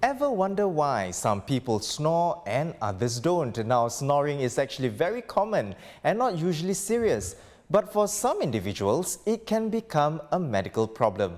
Ever wonder why some people snore and others don't? Now, snoring is actually very common and not usually serious, but for some individuals, it can become a medical problem.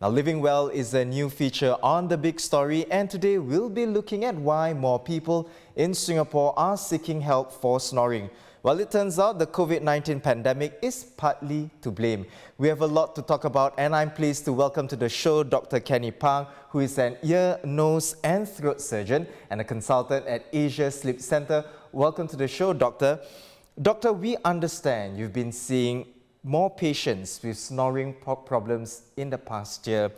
Now, living well is a new feature on The Big Story, and today we'll be looking at why more people in Singapore are seeking help for snoring. Well, it turns out the COVID-19 pandemic is partly to blame. We have a lot to talk about, and I'm pleased to welcome to the show Dr. Kenny Pang, who is an ear, nose and throat surgeon and a consultant at Asia Sleep Centre. Welcome to the show, Doctor. Doctor, we understand you've been seeing more patients with snoring problems in the past year.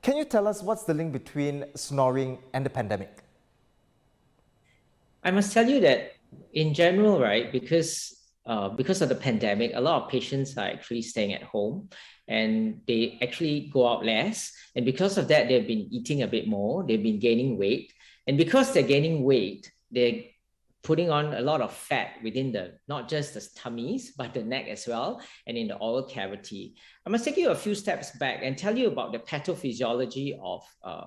Can you tell us what's the link between snoring and the pandemic? I must tell you that in general, right, because of the pandemic, a lot of patients are actually staying at home and they actually go out less. And because of that, they've been eating a bit more, they've been gaining weight. And because they're gaining weight, they're putting on a lot of fat within not just the tummies, but the neck as well, and in the oral cavity. I must take you a few steps back and tell you about the pathophysiology of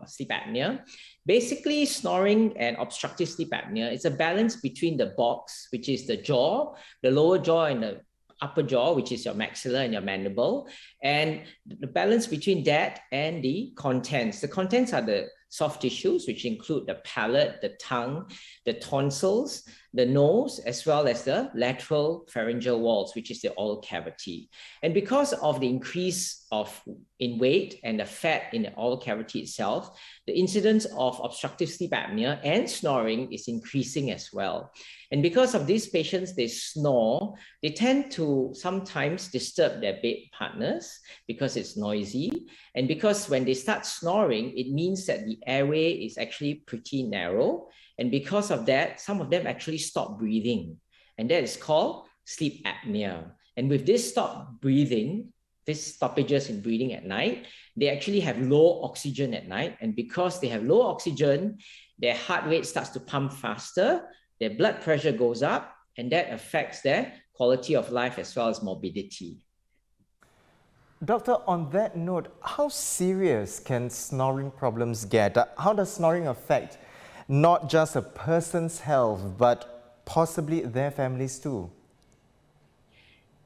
sleep apnea. Basically, snoring and obstructive sleep apnea is a balance between the box, which is the jaw, the lower jaw and the upper jaw, which is your maxilla and your mandible, and the balance between that and the contents. The contents are the soft tissues, which include the palate, the tongue, the tonsils, the nose, as well as the lateral pharyngeal walls, which is the oral cavity. And because of the increase in weight and the fat in the oral cavity itself, the incidence of obstructive sleep apnea and snoring is increasing as well. And because of these patients, they snore, they tend to sometimes disturb their bed partners because it's noisy. And because when they start snoring, it means that the airway is actually pretty narrow. And because of that, some of them actually stop breathing. And that is called sleep apnea. And with this stop breathing, these stoppages in breathing at night, they actually have low oxygen at night. And because they have low oxygen, their heart rate starts to pump faster, their blood pressure goes up, and that affects their quality of life as well as morbidity. Doctor, on that note, how serious can snoring problems get? How does snoring affect not just a person's health, but possibly their families too?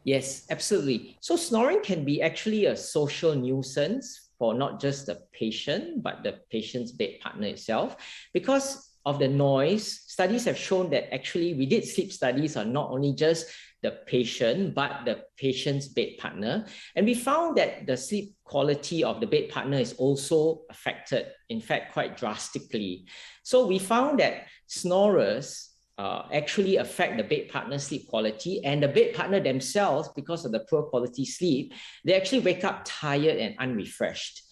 Yes, absolutely. So snoring can be actually a social nuisance for not just the patient, but the patient's bed partner itself. Because of the noise, studies have shown that actually we did sleep studies on not only just the patient, but the patient's bed partner. And we found that the sleep quality of the bed partner is also affected, in fact, quite drastically. So we found that snorers actually affect the bed partner sleep quality, and the bed partner themselves, because of the poor quality sleep, they actually wake up tired and unrefreshed.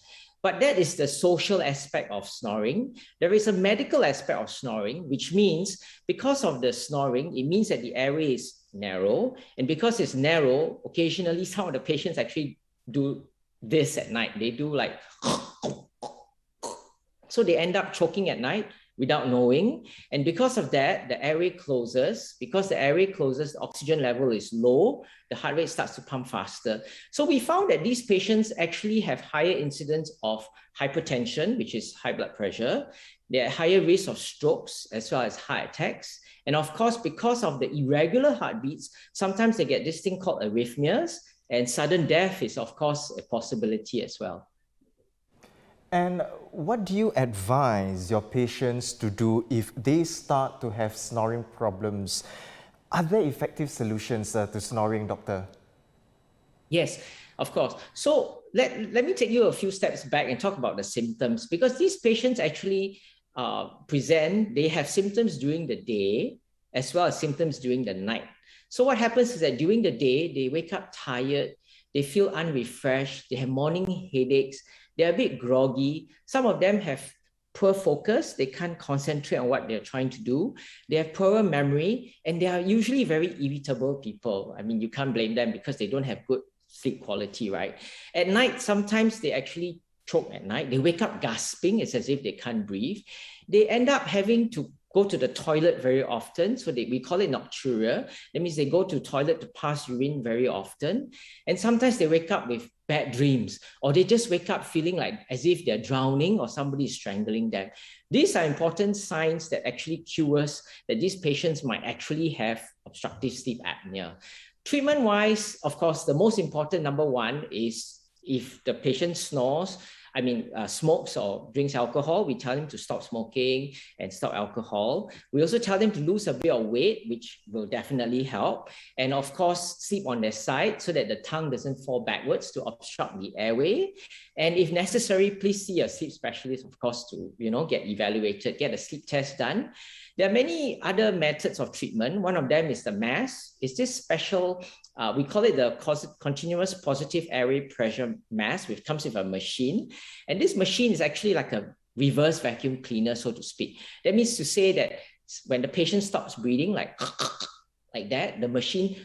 But that is the social aspect of snoring. There is a medical aspect of snoring, which means because of the snoring, it means that the airway is narrow. And because it's narrow, occasionally some of the patients actually do this at night. They do like, so they end up choking at night without knowing. And because of that, the airway closes. Because the airway closes, the oxygen level is low, the heart rate starts to pump faster. So we found that these patients actually have higher incidence of hypertension, which is high blood pressure. They're at higher risk of strokes as well as heart attacks. And of course, because of the irregular heartbeats, sometimes they get this thing called arrhythmias, and sudden death is of course a possibility as well. And what do you advise your patients to do if they start to have snoring problems? Are there effective solutions to snoring, Doctor? Yes, of course. So let me take you a few steps back and talk about the symptoms, because these patients actually they have symptoms during the day as well as symptoms during the night. So what happens is that during the day, they wake up tired, they feel unrefreshed, they have morning headaches, they're a bit groggy. Some of them have poor focus. They can't concentrate on what they're trying to do. They have poorer memory, and they are usually very irritable people. I mean, you can't blame them because they don't have good sleep quality, right? At night, sometimes they actually choke at night. They wake up gasping. It's as if they can't breathe. They end up having to go to the toilet very often. So we call it nocturia. That means they go to toilet to pass urine very often. And sometimes they wake up with bad dreams, or they just wake up feeling like as if they're drowning or somebody is strangling them. These are important signs that actually cue us that these patients might actually have obstructive sleep apnea. Treatment-wise, of course, the most important number one is if the patient snores, smokes or drinks alcohol, we tell them to stop smoking and stop alcohol. We also tell them to lose a bit of weight, which will definitely help. And of course, sleep on their side so that the tongue doesn't fall backwards to obstruct the airway. And if necessary, please see a sleep specialist, of course, to get evaluated, get a sleep test done. There are many other methods of treatment. One of them is the mask. It's this special, we call it the continuous positive airway pressure mask, which comes with a machine. And this machine is actually like a reverse vacuum cleaner, so to speak. That means to say that when the patient stops breathing, like that, the machine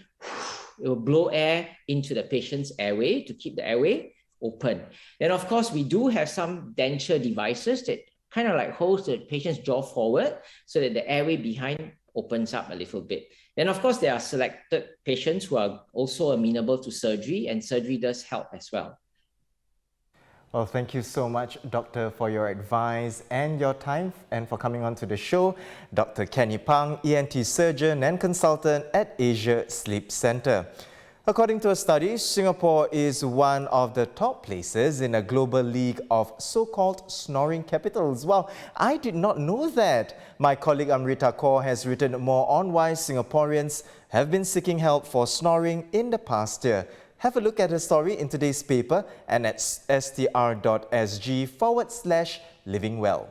it will blow air into the patient's airway to keep the airway open. Then, of course, we do have some denture devices that kind of like holds the patient's jaw forward so that the airway behind opens up a little bit. Then, of course, there are selected patients who are also amenable to surgery, and surgery does help as well. Well, thank you so much, Doctor, for your advice and your time and for coming on to the show. Dr. Kenny Pang, ENT surgeon and consultant at Asia Sleep Centre. According to a study, Singapore is one of the top places in a global league of so-called snoring capitals. Well, I did not know that. My colleague Amrita Kaur has written more on why Singaporeans have been seeking help for snoring in the past year. Have a look at her story in today's paper and at str.sg/livingwell.